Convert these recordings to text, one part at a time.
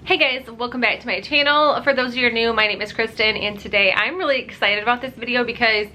Hey guys, welcome back to my channel. For those of you who are new, my name is Kristen, and today I'm really excited about this video because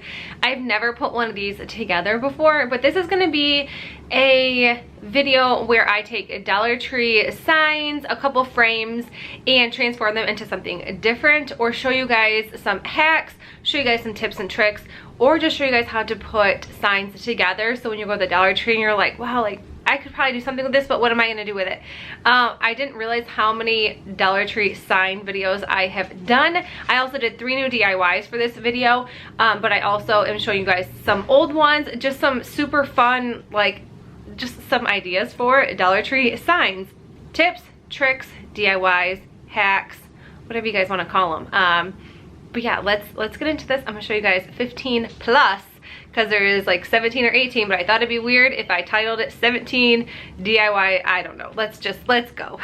I've never put one of these together before, but this is going to be a video where I take Dollar Tree signs, a couple frames, and transform them into something different, or show you guys some hacks, show you guys some tips and tricks, or just show you guys how to put signs together so when you go to the Dollar Tree and you're like, wow, like I could probably do something with this, but what am I going to do with it? I didn't realize how many Dollar Tree sign videos I have done. I also did 3 new DIYs for this video, but I also am showing you guys some old ones, just some super fun, like just some ideas for Dollar Tree signs. Tips, tricks, DIYs, hacks, whatever you guys want to call them. But yeah, let's get into this. I'm going to show you guys 15 plus. Because there is like 17 or 18, but I thought it'd be weird if I titled it 17 DIY. I don't know. Let's go.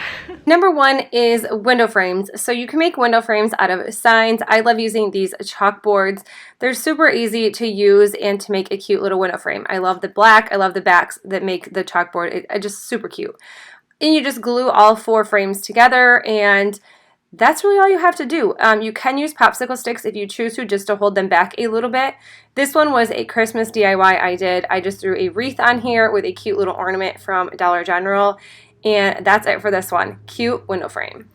Number 1 is window frames. So you can make window frames out of signs. I love using these chalkboards. They're super easy to use and to make a cute little window frame. I love the black. I love the backs that make the chalkboard. It's just super cute. And you just glue all 4 frames together, and that's really all you have to do. You can use popsicle sticks if you choose to, just to hold them back a little bit. This one was a Christmas DIY I did. I just threw a wreath on here with a cute little ornament from Dollar General, and that's it for this one. Cute window frame.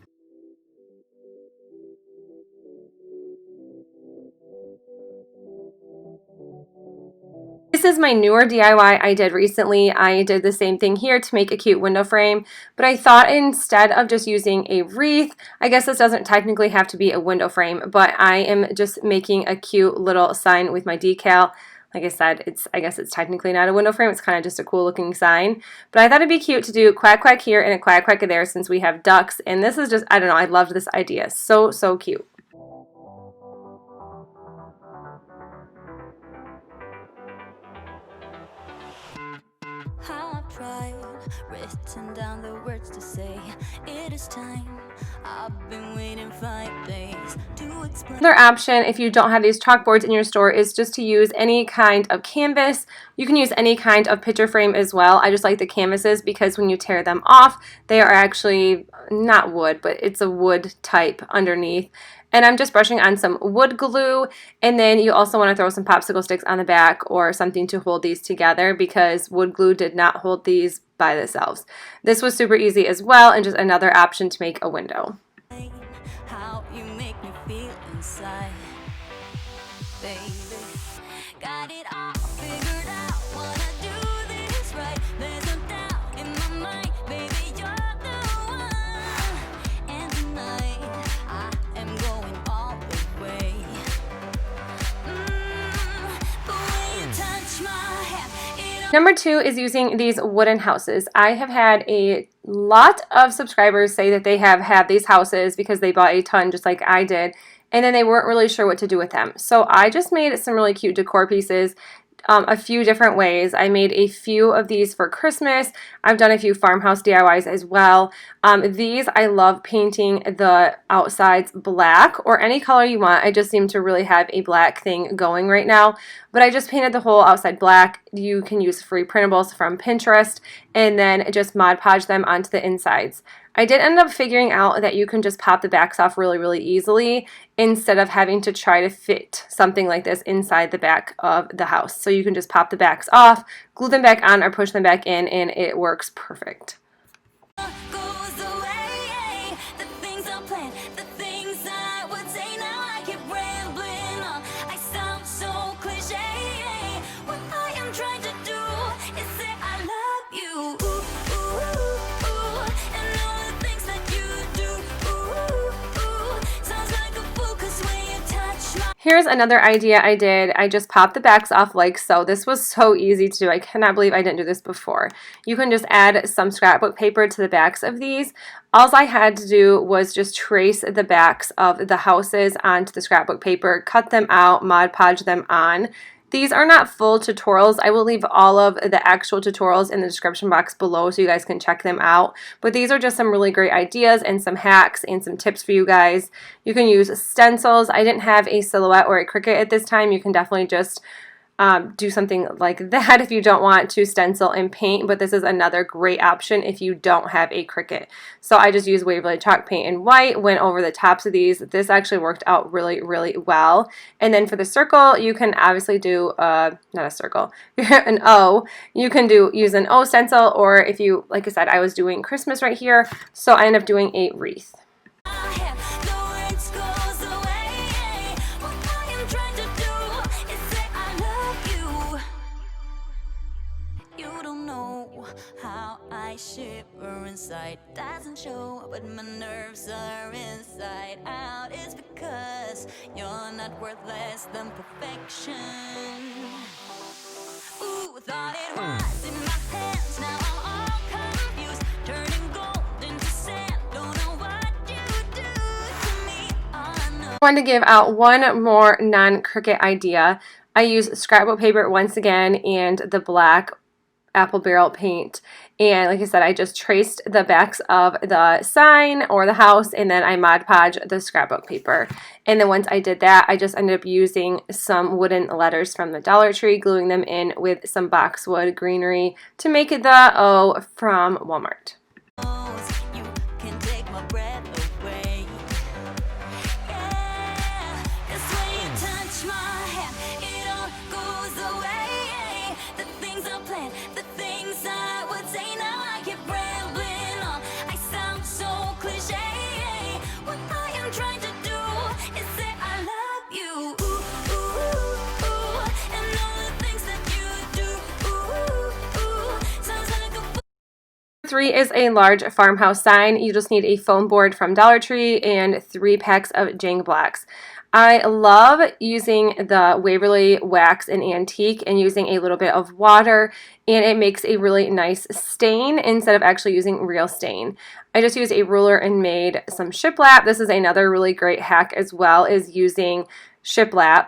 This is my newer DIY I did recently. I did the same thing here to make a cute window frame, but I thought instead of just using a wreath, I guess this doesn't technically have to be a window frame, but I am just making a cute little sign with my decal. Like I said, I guess it's technically not a window frame, it's kind of just a cool looking sign. But I thought it'd be cute to do Quack Quack here and a Quack Quack there since we have ducks, and this is just, I don't know, I loved this idea. So cute. Written down the words to say, it is time. I've been waiting 5 days to explain. Another option, if you don't have these chalkboards in your store, is just to use any kind of canvas. You can use any kind of picture frame as well. I just like the canvases because when you tear them off, they are actually not wood, but it's a wood type underneath. And I'm just brushing on some wood glue, and then you also want to throw some popsicle sticks on the back or something to hold these together because wood glue did not hold these by themselves. This was super easy as well, and just another option to make a window. How you make me feel inside, baby. Got it all figured out, wanna do this right. There's no doubt in my mind, baby, you're the one. And tonight I am going all the way. The way you touch my hair. Number 2 is using these wooden houses. I have had a lot of subscribers say that they have had these houses because they bought a ton just like I did, and then they weren't really sure what to do with them. So I just made some really cute decor pieces a few different ways. I made a few of these for Christmas. I've done a few farmhouse DIYs as well. These, I love painting the outsides black or any color you want. I just seem to really have a black thing going right now. But I just painted the whole outside black. You can use free printables from Pinterest and then just Mod Podge them onto the insides. I did end up figuring out that you can just pop the backs off really easily instead of having to try to fit something like this inside the back of the house. So you can just pop the backs off, glue them back on, or push them back in, and it works perfect. Here's another idea I did. I just popped the backs off like so. This was so easy to do. I cannot believe I didn't do this before. You can just add some scrapbook paper to the backs of these. All I had to do was just trace the backs of the houses onto the scrapbook paper, cut them out, Mod Podge them on. These are not full tutorials. I will leave all of the actual tutorials in the description box below so you guys can check them out. But these are just some really great ideas and some hacks and some tips for you guys. You can use stencils. I didn't have a silhouette or a Cricut at this time. You can definitely just do something like that if you don't want to stencil and paint, but this is another great option if you don't have a Cricut. So I just used Waverly chalk paint in white, went over the tops of these. This actually worked out really, really well. And then for the circle, you can obviously do, not a circle, an O. You can use an O stencil, or if you, like I said, I was doing Christmas right here, so I ended up doing a wreath. How I shiver inside doesn't show, but my nerves are inside out. It's because you're not worth less than perfection. Ooh, thought it was in my hands, now I'm all confused, turning gold into sand. Don't know what you do to me. I wanted to give out one more non-Cricut idea. I used scrapbook paper once again and the black apple barrel paint, and like I said, I just traced the backs of the sign or the house, and then I Mod Podge the scrapbook paper. And then once I did that, I just ended up using some wooden letters from the Dollar Tree, gluing them in with some boxwood greenery to make it the O from Walmart. You can take my breath away. Yeah, 'cause when you touch my hand, it all goes away. The things I planned, the things I would say, now I keep rambling on. I sound so cliche. What I am trying to do is say I love you. Ooh, ooh, ooh, and all the things that you do. Ooh, ooh, sounds like a 3 is a large farmhouse sign. You just need a foam board from Dollar Tree and 3 packs of Jang blocks. I love using the Waverly wax and antique and using a little bit of water, and it makes a really nice stain instead of actually using real stain. I just used a ruler and made some shiplap. This is another really great hack as well, is using shiplap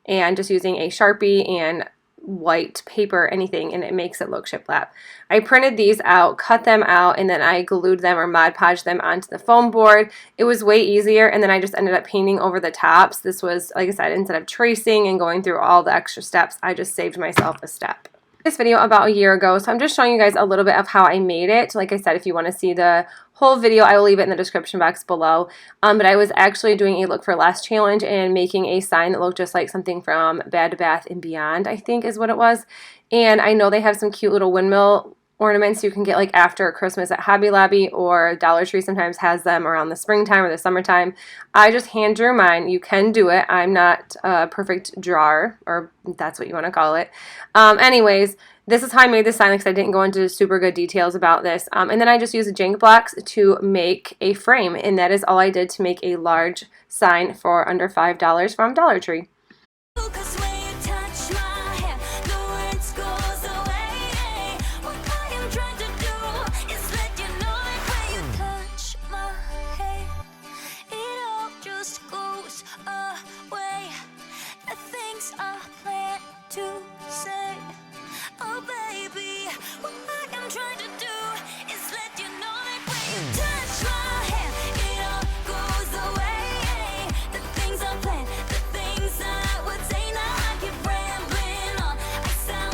and just using a Sharpie and white paper, anything, and it makes it look shiplap. I printed these out, cut them out, and then I glued them or Mod Podged them onto the foam board. It was way easier, and then I just ended up painting over the tops. This was, like I said, instead of tracing and going through all the extra steps, I just saved myself a step. This video about a year ago, so I'm just showing you guys a little bit of how I made it. Like I said, if you want to see the whole video, I will leave it in the description box below. But I was actually doing a look for less challenge and making a sign that looked just like something from Bed Bath & Beyond, I think is what it was. And I know they have some cute little windmill ornaments you can get like after Christmas at Hobby Lobby, or Dollar Tree sometimes has them around the springtime or the summertime. I just hand drew mine. You can do it. I'm not a perfect drawer, or that's what you want to call it. Anyways, this is how I made this sign, because I didn't go into super good details about this. And then I just used Jang blocks to make a frame, and that is all I did to make a large sign for under $5 from Dollar Tree.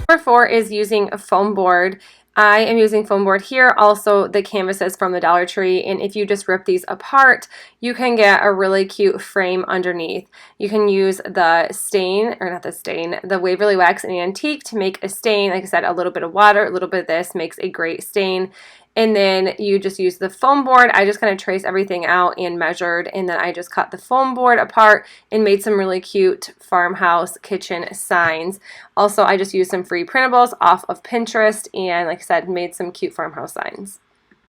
Number 4 is using a foam board. I am using foam board here, also the canvases from the Dollar Tree, and if you just rip these apart, you can get a really cute frame underneath. You can use the stain, or not the stain, the Waverly wax and antique to make a stain. Like I said, a little bit of water, a little bit of this makes a great stain. And then you just use the foam board. I just kind of traced everything out and measured, and then I just cut the foam board apart and made some really cute farmhouse kitchen signs. Also, I just used some free printables off of Pinterest, and like I said, made some cute farmhouse signs.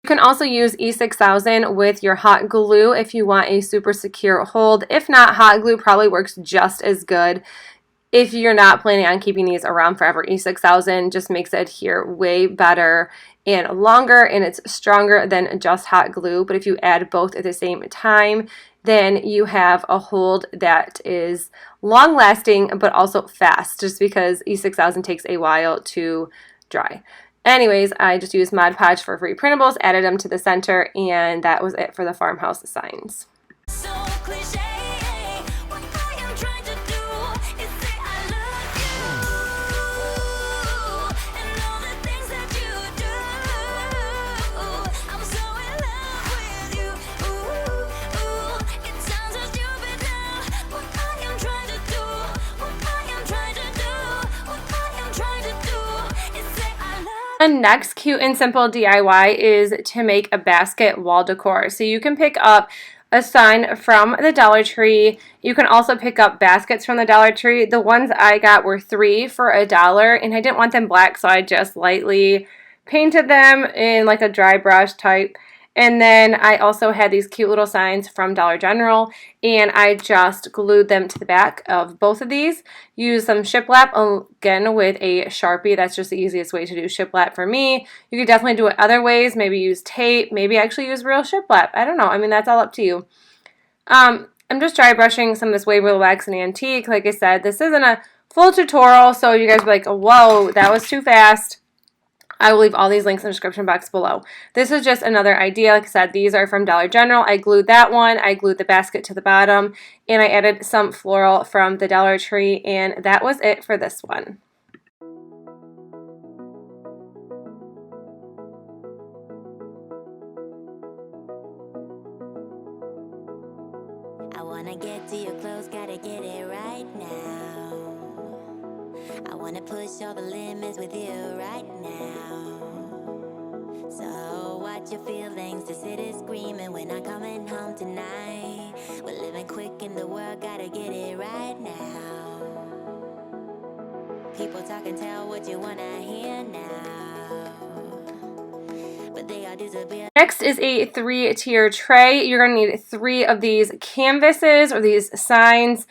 You can also use E6000 with your hot glue if you want a super secure hold. If not, hot glue probably works just as good. If you're not planning on keeping these around forever, E6000 just makes it adhere way better and longer, and it's stronger than just hot glue. But if you add both at the same time, then you have a hold that is long lasting but also fast, just because E6000 takes a while to dry. Anyways, I just used Mod Podge for free printables, added them to the center, and that was it for the farmhouse signs. So cliche. What I am trying to do is say I love you. The next cute and simple DIY is to make a basket wall decor. So you can pick up a sign from the Dollar Tree. You can also pick up baskets from the Dollar Tree. The ones I got were 3 for $1, and I didn't want them black, so I just lightly painted them in like a dry brush type. And then I also had these cute little signs from Dollar General, and I just glued them to the back of both of these. Use some shiplap, again with a Sharpie. That's just the easiest way to do shiplap for me. You could definitely do it other ways. Maybe use tape, maybe actually use real shiplap. I don't know. I mean, that's all up to you. I'm just dry brushing some of this Waverly Wax and Antique. Like I said, this isn't a full tutorial, so you guys are like, whoa, that was too fast. I will leave all these links in the description box below. This is just another idea. Like I said, these are from Dollar General. I glued that one. I glued the basket to the bottom, and I added some floral from the Dollar Tree, and that was it for this one. I wanna get to your clothes, gotta get it right now. I wanna push all the limits with you right now. So watch your feelings, the city's screaming, we're not coming home tonight. We're living quick in the world, gotta get it right now. People talk and tell what you wanna hear now, but they all disappear. Next is a 3-tier tray. You're going to need 3 of these canvases or these signs.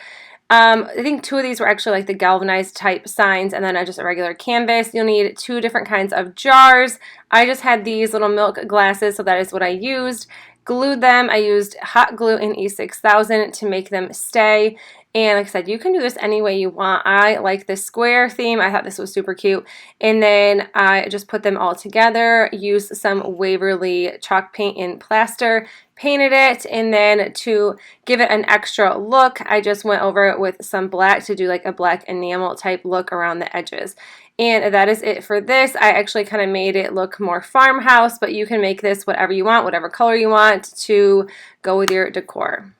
I think 2 of these were actually like the galvanized type signs, and then just a regular canvas. You'll need 2 different kinds of jars. I just had these little milk glasses, so that is what I used. Glued them. I used hot glue in E6000 to make them stay. And like I said, you can do this any way you want. I like this square theme. I thought this was super cute. And then I just put them all together, used some Waverly chalk paint and plaster, painted it, and then to give it an extra look, I just went over it with some black to do like a black enamel type look around the edges. And that is it for this. I actually kind of made it look more farmhouse, but you can make this whatever you want, whatever color you want to go with your decor.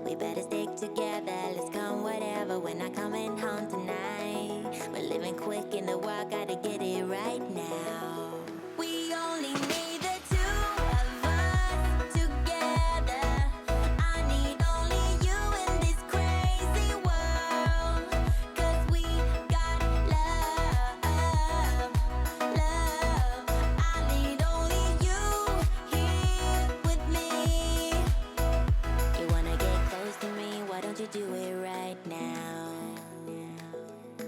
We better stick together, let's come whatever, we're not coming home tonight. We're living quick in the world, gotta get it right now. We only need the 2 of us together. I need only you in this crazy world, 'cause we got love, love. I need only you here with me. You wanna get close to me, why don't you do it right now?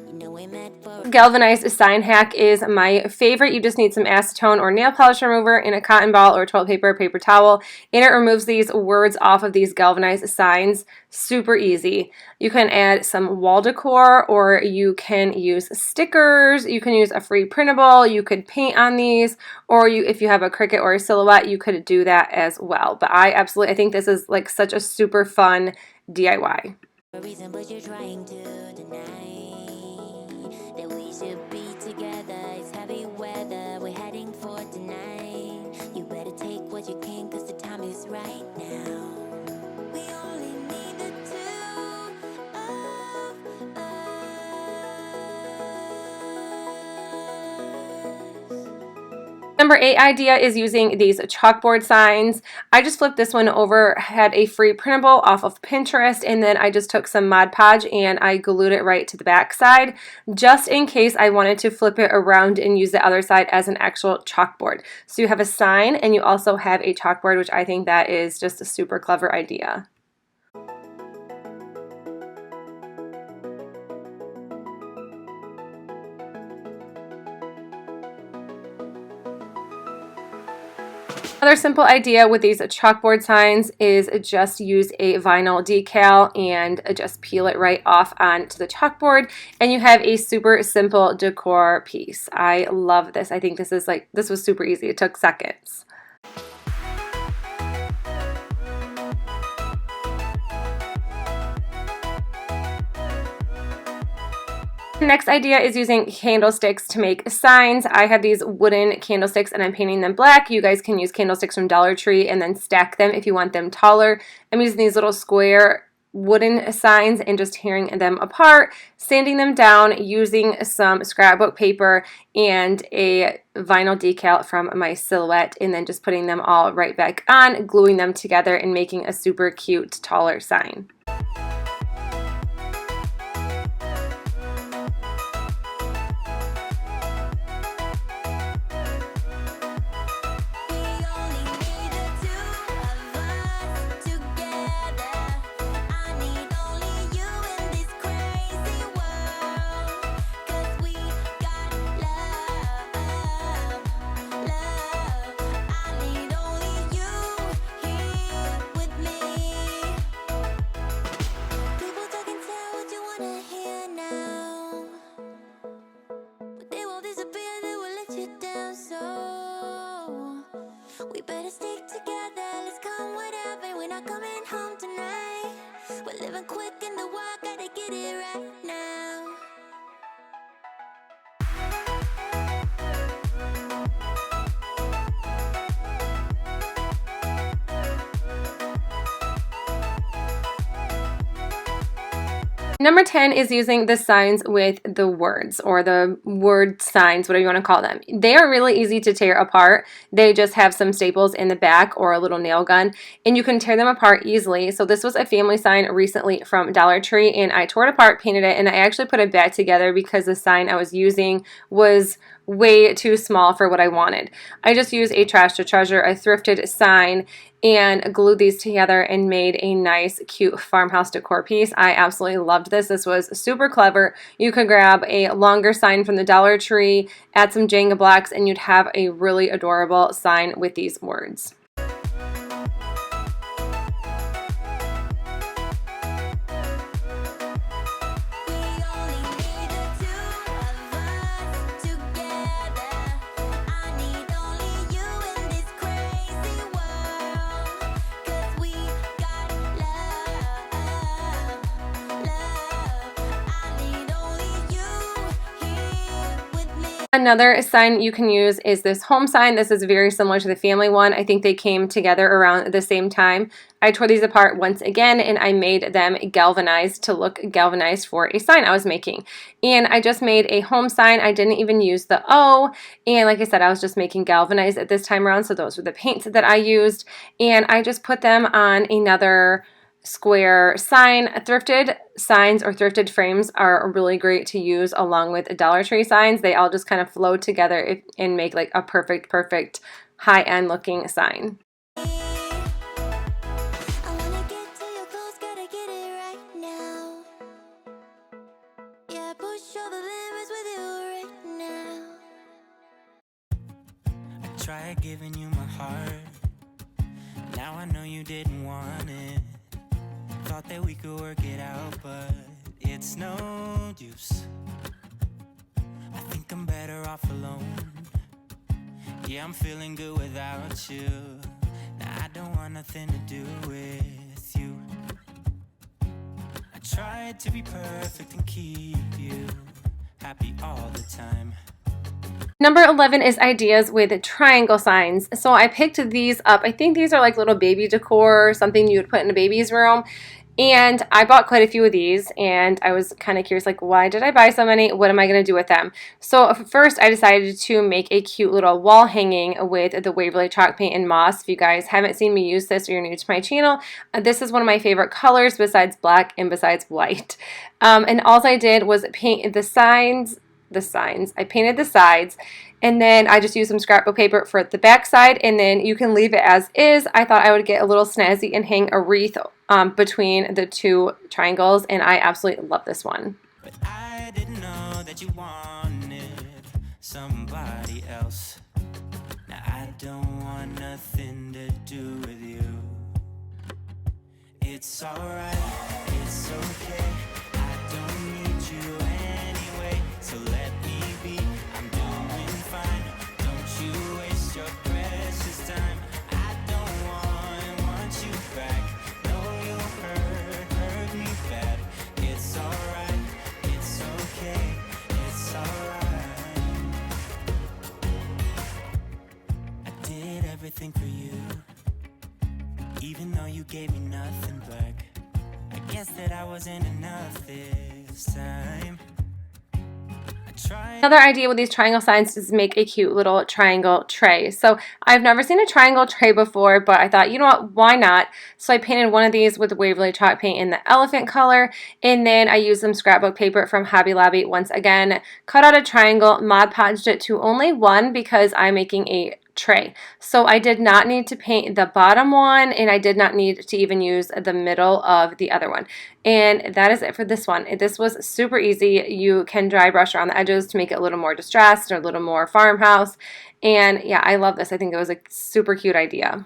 You know we met for Galvanized sign hack is my favorite. You just need some acetone or nail polish remover in a cotton ball or toilet paper, paper towel, and it removes these words off of these galvanized signs. Super easy. You can add some wall decor, or you can use stickers. You can use a free printable. You could paint on these, or if you have a Cricut or a Silhouette, you could do that as well. But I think this is like such a super fun DIY. a reason, but you're trying to deny that we should be together. It's heavy weather, we're heading for tonight. You better take what you can, 'cause the time is right now. We only need the 2 of us. Number 8 idea is using these chalkboard signs. I just flipped this one over, had a free printable off of Pinterest, and then I just took some Mod Podge and I glued it right to the back side, just in case I wanted to flip it around and use the other side as an actual chalkboard. So you have a sign and you also have a chalkboard, which I think that is just a super clever idea. Another simple idea with these chalkboard signs is just use a vinyl decal and just peel it right off onto the chalkboard, and you have a super simple decor piece. I love this. I think this was super easy. It took seconds. Next idea is using candlesticks to make signs. I have these wooden candlesticks and I'm painting them black. You guys can use candlesticks from Dollar Tree and then stack them if you want them taller. I'm using these little square wooden signs and just tearing them apart, sanding them down using some scrapbook paper and a vinyl decal from my Silhouette, and then just putting them all right back on, gluing them together, and making a super cute taller sign. We better stick together, let's come whatever. We're not coming home tonight. We're living quick in the world, gotta get it right now. Number 10 is using the signs with the words, or the word signs, whatever you want to call them. They are really easy to tear apart. They just have some staples in the back or a little nail gun, and you can tear them apart easily. So this was a family sign recently from Dollar Tree, and I tore it apart, painted it, and I actually put it back together because the sign I was using was way too small for what I wanted. I just used a Trash to Treasure, a thrifted sign, and glued these together and made a nice cute farmhouse decor piece. I absolutely loved this. This was super clever. You could grab a longer sign from the Dollar Tree, add some Jenga blocks, and you'd have a really adorable sign with these words. Another sign you can use is this home sign. This is very similar to the family one. I think they came together around the same time. I tore these apart once again, and I made them galvanized to look galvanized for a sign I was making. And I just made a home sign. I didn't even use the O, and like I said, I was just making galvanized at this time around, so those were the paints that I used. And I just put them on another square sign. Thrifted signs or thrifted frames are really great to use along with Dollar Tree signs. They all just kind of flow together and make like a perfect high-end looking sign. Tried giving you my heart. Now I know you didn't want it. Thought that we could work it out, but it's no use. I think I'm better off alone. Yeah, I'm feeling good without you. Now I don't want nothing to do with you. I tried to be perfect and keep you happy all the time. Number 11 is ideas with triangle signs. So I picked these up. I think these are like little baby decor, something you would put in a baby's room. And I bought quite a few of these, and I was kind of curious, like, why did I buy so many? What am I going to do with them? So first, I decided to make a cute little wall hanging with the Waverly chalk paint and moss. If you guys haven't seen me use this or you're new to my channel, this is one of my favorite colors besides black and besides white. And all I did was paint the signs. I painted the sides, and then I just used some scrapbook paper for the back side, and then you can leave it as is. I thought I would get a little snazzy and hang a wreath between the two triangles, and I absolutely love this one. But I didn't know that you wanted somebody else. Now I don't want nothing to do with you. It's alright, it's okay. I don't need you anyway, so let me be. I'm doing fine. Don't you waste your precious time. I don't want you back. No, you hurt me bad. It's alright, it's okay, it's alright. I did everything for you, even though you gave me nothing back. I guess that I wasn't enough this time. Another idea with these triangle signs is make a cute little triangle tray. So I've never seen a triangle tray before, but I thought, you know what, why not? So I painted one of these with Waverly chalk paint in the elephant color, and then I used some scrapbook paper from Hobby Lobby once again, cut out a triangle, Mod Podged it to only one because I'm making a tray. So I did not need to paint the bottom one, and I did not need to even use the middle of the other one. And that is it for this one. This was super easy. You can dry brush around the edges to make it a little more distressed or a little more farmhouse. And yeah, I love this. I think it was a super cute idea.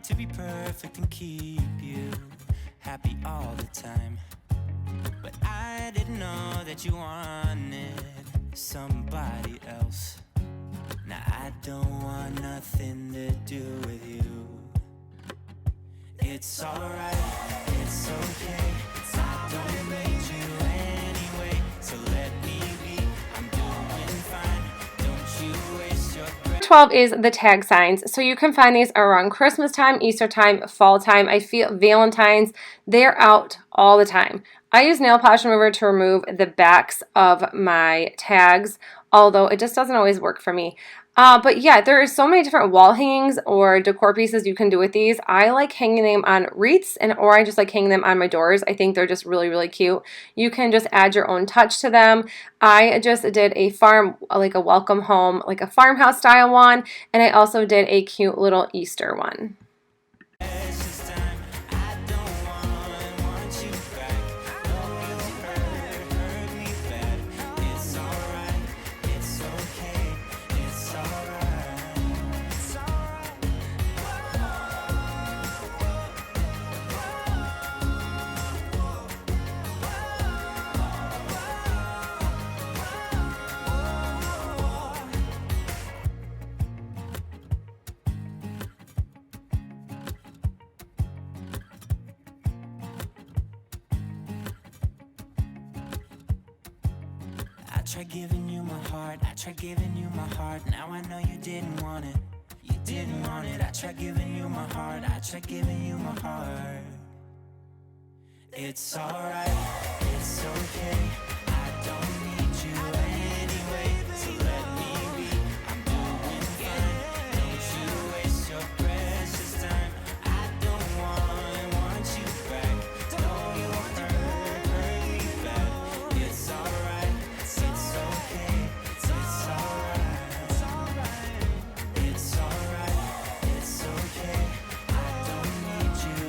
To be perfect and keep you happy all the time. But I didn't know that you wanted somebody else. Now I don't want nothing to do with you. It's alright, it's okay. I don't need you anyway, so let me be. I'm doing fine. Don't you waste your breath. 12 is the tag signs. So you can find these around Christmas time, Easter time, fall time. I feel Valentine's, they're out all the time. I use nail polish remover to remove the backs of my tags, although it just doesn't always work for me. But yeah, there are so many different wall hangings or decor pieces you can do with these. I like hanging them on wreaths, or I just like hanging them on my doors. I think they're just really, really cute. You can just add your own touch to them. I just did a like a welcome home, like a farmhouse style one, and I also did a cute little Easter one. I tried giving you my heart, I tried giving you my heart. Now I know you didn't want it, you didn't want it. I tried giving you my heart, I tried giving you my heart. It's alright, it's okay. I don't need you anyway, so let me be. I'm doing fine. Don't you waste your precious time. I don't want you back. No, you hurt me bad. It's alright, it's okay. It's alright, it's alright. It's alright, it's okay. I don't need you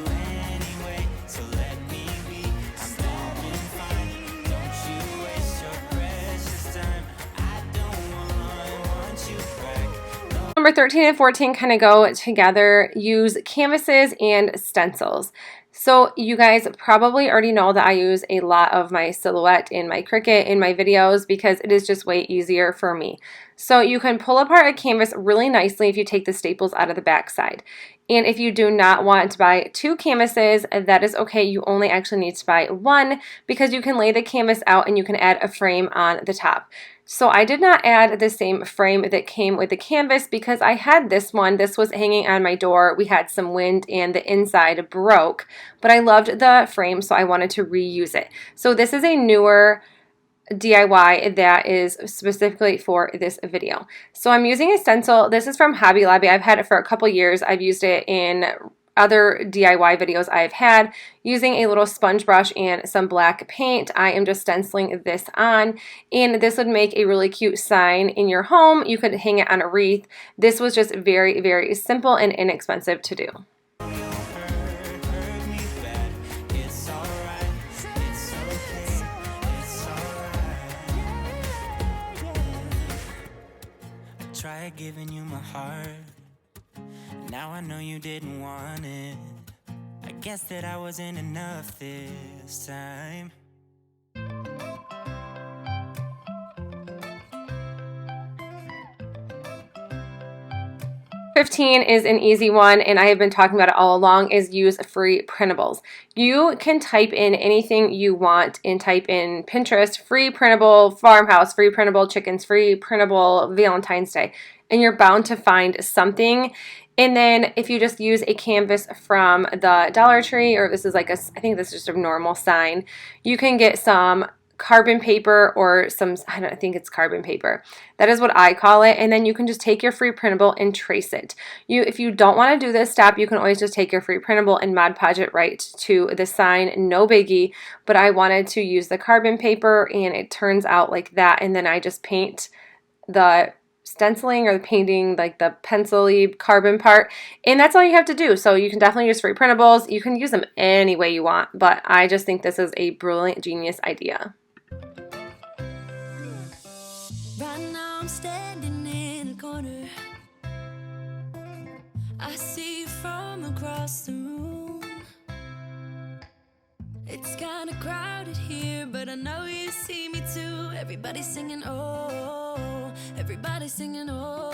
anyway, so let me be. I'm doing fine. Don't you waste your precious time. I don't want you back. Number 13 and 14 kind of go together. Use canvases and stencils. So you guys probably already know that I use a lot of my silhouette and my Cricut in my videos because it is just way easier for me. So you can pull apart a canvas really nicely if you take the staples out of the back side. And if you do not want to buy two canvases, that is okay. You only actually need to buy one because you can lay the canvas out and you can add a frame on the top. So I did not add the same frame that came with the canvas because I had this one. This was hanging on my door. We had some wind and the inside broke, but I loved the frame, so I wanted to reuse it. So this is a newer DIY that is specifically for this video. So I'm using a stencil. This is from Hobby Lobby. I've had it for a couple years. I've used it in other DIY videos I've had. Using a little sponge brush and some black paint, I am just stenciling this on, and this would make a really cute sign in your home. You could hang it on a wreath. This was just very, very simple and inexpensive to do. Try giving you my heart. Now I know you didn't want it. I guess that I wasn't enough this time. 15 is an easy one, and I have been talking about it all along, is use free printables. You can type in anything you want and type in Pinterest, free printable farmhouse, free printable chickens, free printable Valentine's Day, and you're bound to find something. And then if you just use a canvas from the Dollar Tree, or this is like I think this is just a normal sign, you can get some carbon paper or some, I think it's carbon paper. That is what I call it. And then you can just take your free printable and trace it. If you don't want to do this step, you can always just take your free printable and Mod Podge it right to the sign, no biggie. But I wanted to use the carbon paper and it turns out like that. And then I just paint the stenciling or the painting, like the pencil-y carbon part, and that's all you have to do. So you can definitely use free printables. You can use them any way you want, but I just think this is a brilliant, genius idea. Right now I'm standing in a corner. I see you from across the room. It's kind of crowded here, but I know you see me too. Everybody's singing, oh, everybody's singing, oh.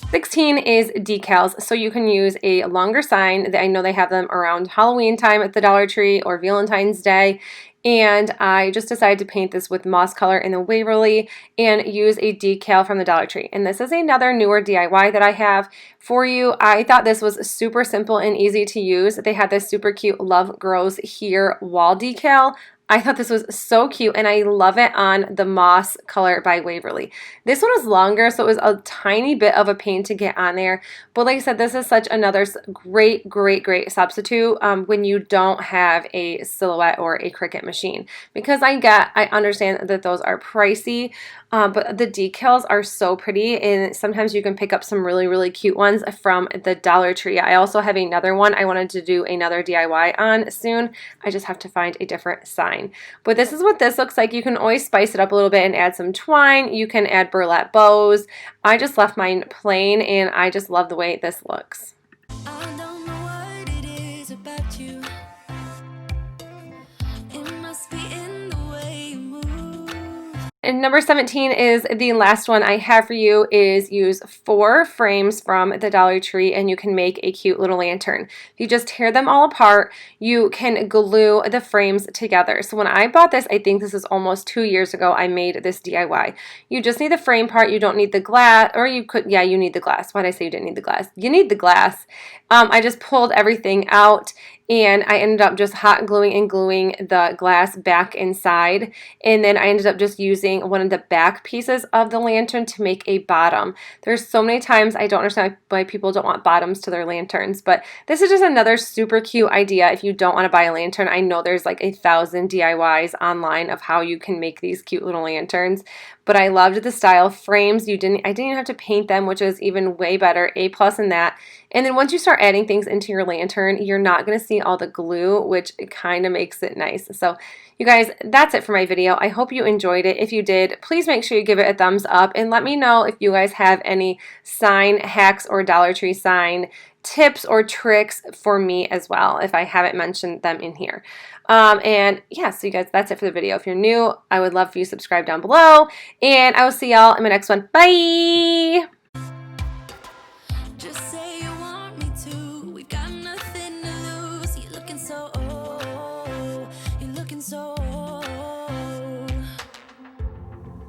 16 is decals, so you can use a longer sign. I know they have them around Halloween time at the Dollar Tree or Valentine's Day. And I just decided to paint this with moss color in the Waverly and use a decal from the Dollar Tree. And this is another newer DIY that I have for you. I thought this was super simple and easy to use. They had this super cute Love Grows Here wall decal. I thought this was so cute, and I love it on the moss color by Waverly. This one was longer, so it was a tiny bit of a pain to get on there. But like I said, this is such another great, great, great substitute when you don't have a Silhouette or a Cricut machine. Because I understand that those are pricey, but the decals are so pretty, and sometimes you can pick up some really, really cute ones from the Dollar Tree. I also have another one I wanted to do another DIY on soon. I just have to find a different sign. But this is what this looks like. You can always spice it up a little bit and add some twine. You can add burlap bows. I just left mine plain, and I just love the way this looks. I don't know what it is about you. It must be in the way you move. And number 17 is the last one I have for you. Is use 4 frames from the Dollar Tree and you can make a cute little lantern. If you just tear them all apart, you can glue the frames together. So when I bought this, I think this is almost 2 years ago, I made this DIY. You just need the frame part. You don't need the glass, or you could, yeah, you need the glass. Why did I say you didn't need the glass? You need the glass. I just pulled everything out, and I ended up just hot gluing and gluing the glass back inside, and then I ended up just using one of the back pieces of the lantern to make a bottom. There's so many times I don't understand why people don't want bottoms to their lanterns, but this is just another super cute idea. If you don't want to buy a lantern, I know there's like 1,000 DIYs online of how you can make these cute little lanterns, but I loved the style. Frames, I didn't even have to paint them, which is even way better, A+ in that. And then once you start adding things into your lantern, you're not going to see all the glue, which kind of makes it nice. So you guys, that's it for my video. I hope you enjoyed it. If you did, please make sure you give it a thumbs up and let me know if you guys have any sign hacks or Dollar Tree sign tips or tricks for me as well, if I haven't mentioned them in here. And yeah, so you guys, that's it for the video. If you're new, I would love for you to subscribe down below, and I will see y'all in my next one. Bye!